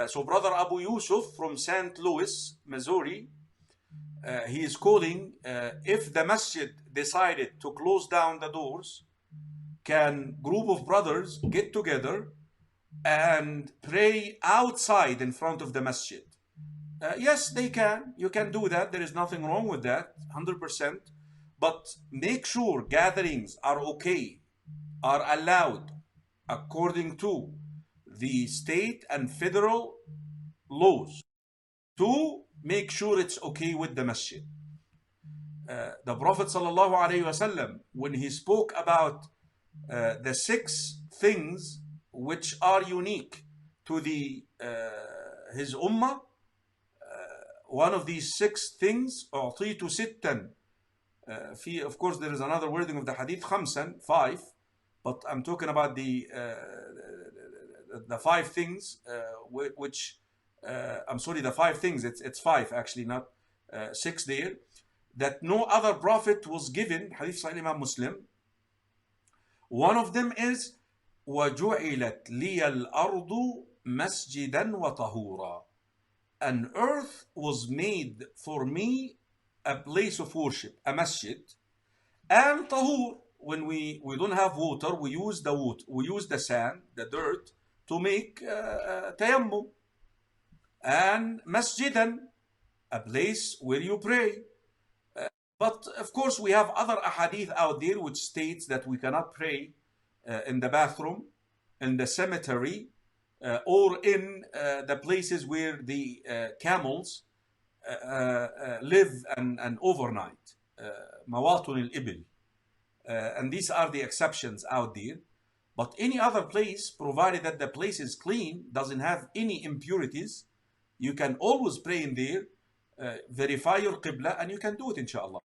So Brother Abu Yusuf from St. Louis, Missouri, he is quoting, if the masjid decided to close down the doors, can group of brothers get together and pray outside in front of the masjid? Yes, they can. You can do that. There is nothing wrong with that, 100%. But make sure gatherings are okay, are allowed according to the state and federal laws, to make sure it's okay with the masjid. The Prophet ﷺ, when he spoke about the 6 things which are unique to his ummah, one of these 6 things, أعطيت ستا, of course there is another wording of the hadith, خمسا, 5, but I'm talking about the 5 things which I'm sorry, the 5 things, it's 5 actually, not 6 there, that no other prophet was given, hadith Sahih Imam Muslim. One of them is وَجُعِلَتْ لِيَ الْأَرْضُ مَسْجِدًا وَطَهُورًا. An earth was made for me a place of worship, a masjid, and tahur. When we don't have water, we use the wood, we use the sand, the dirt, to make tayammum. And masjidan, a place where you pray. But of course we have other ahadith out there which states that we cannot pray in the bathroom, in the cemetery, or in the places where the camels live and overnight, mawatun al-ibil. And these are the exceptions out there. But any other place, provided that the place is clean, doesn't have any impurities, you can always pray in there, verify your qibla, and you can do it inshallah.